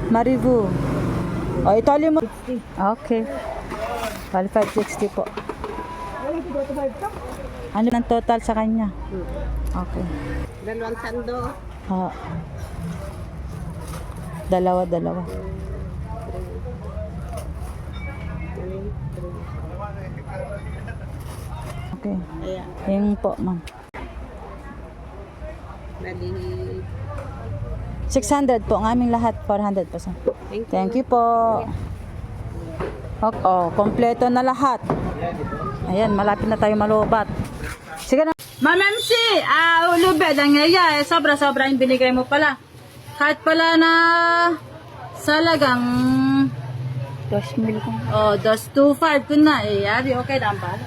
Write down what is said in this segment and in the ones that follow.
Maribu. O, itali mo. Okay. Bali 560 po. Ano ang total sa kanya? Okay. 200. Ah. Dalawa. Okay. Ayan. Yung po, ma'am. Bali. 600 po. Ang aming lahat, 400 po. Thank you po. Okay. Oh, kompleto na lahat. Ayan, malapit na tayo malubat. Sige na. Ma'am MC, ulubed, ang yaya, sobra-sobra yung binigay mo pala. Kahit pala na salagang 2,000 ko. oh, 225 ko na. Yari, okay lang ba?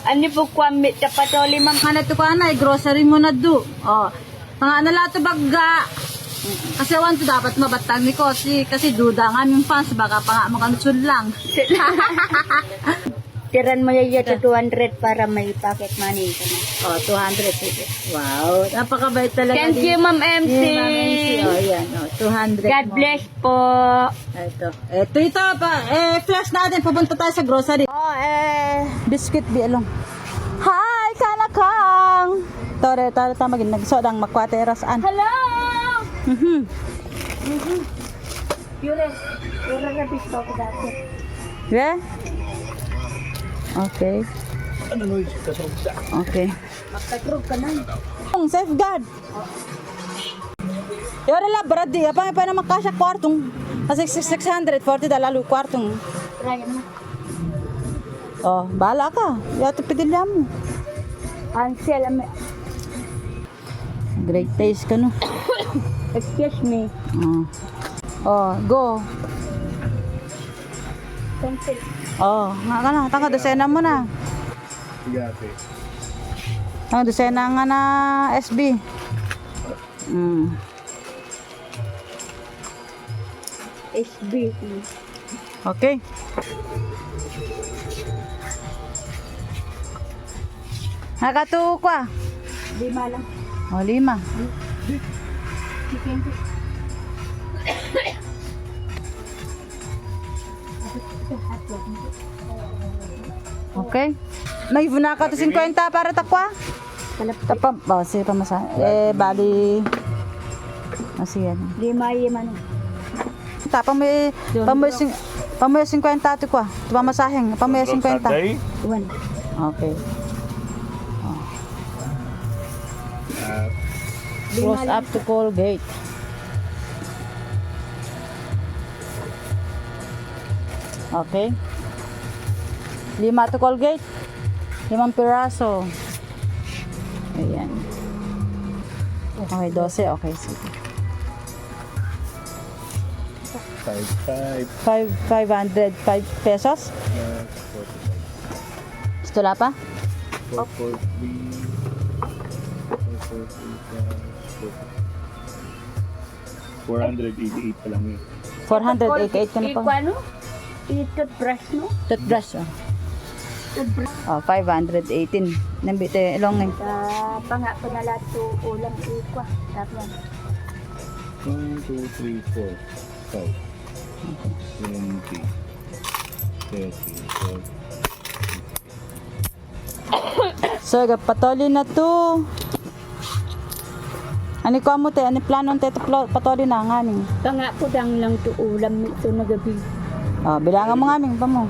Ano po kwamit sa patoli, ma'am? Ano to ka na, grocery mo na do. Oh, mga nalato bagga. Kasi wanto dapat mabatang ni Kosi kasi duda nga aming fans baka pa nga makanutsud lang. Tiran mo yaya sa 200 para may pocket money ka na. Oh, 200 sige. Wow, napakabait talaga. Thank you, Ma'am MC. Ma'am MC. Oh, yan. Oh, 200. God mo. bless po. Ito pa. Flash natin. Pupunta tayo sa grocery. Oh, biscuit bialong. Hi, kanakang. Tore, tamagin. Nagsodang makwaterasaan. Hello! Yure na pisto ko dati. Yeah? Okay. Okay. Magkatrog ka na. Safeguard. Yore la, bradi. Apa pa naman kasya kwartong. Kasi 640 lalo kwartong. Try mo. Oh, bahala ka. Yato pidilya mo. Ansel, Great taste ka no. excuse me. Oh, go. Pencil. Oh, nga ka na. Tanga, dosena mo na. Tanga, dosena nga na SB. SB. Okay. Nakatuko ka. 5 lang. O, 5. Chicken. Okay. May vuna ka to 50 para takwa? Tapam, sige pa masa. Bali. Masiyan. 5 man. Tapang may pamoy 50 to kwa. Tuwa masaheng, pamoy 50. 1. Okay. Close up to Colgate. Okay. 5 to Colgate. 5 piraso. Ayan. Okay, 12. Okay, sige. 500. 5 pesos? Gusto la pa? 488 pa lang yun. 488 ka na pa. Ano? Toothbrush, no? Toothbrush, oh. Oh, 518. Nambite, long eh. Pangako na lahat to ulam ikwa. Tapos 1, 2, 3, 4, 5, 20, 30, 40. So, patoli na to. Ani ko mo te, ani plano te patoli na nga ning. pangako dang lang to ulam ito na gabi. Oh, bilangan mo nga ming pa mo.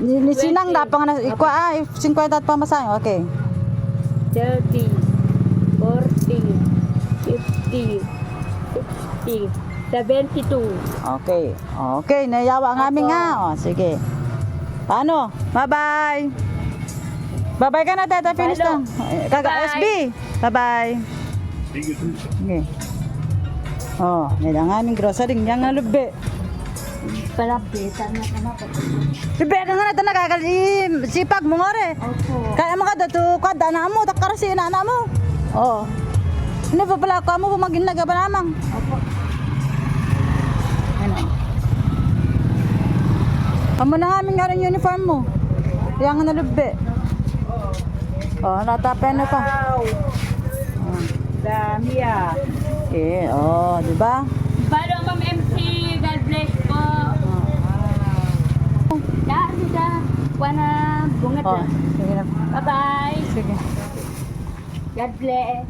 Ni sinang dapang na ikwa 50 at pamasahe. Okay. 30, 40, 50, 60, 72. Okay. Okay, nayawa nga aming nga. Oh, sige. Paano? Bye-bye. Bye-bye ka na, tata. Finish lang. SB. Bye-bye. Okay. Oh, yan ang aming grocery. Yan nga lube. Palabitan na ka na. Lube ka nga na ito sipag mo nga re. Opo. Kaya mga dito, kada na mo, takarasi na mo. Oh. Hindi pa pala ako mo, pumagin na ba namang? Opo. Ano? Amo na aming nga rin uniform mo. Yan nga na lube. Oh, natapen na pa. Oh. Mia. Eh, oh, di ba? Balo, Ma'am MC. God bless po. Da. Wana bungat Oh, lang. sige na. Bye-bye. Sige. God bless.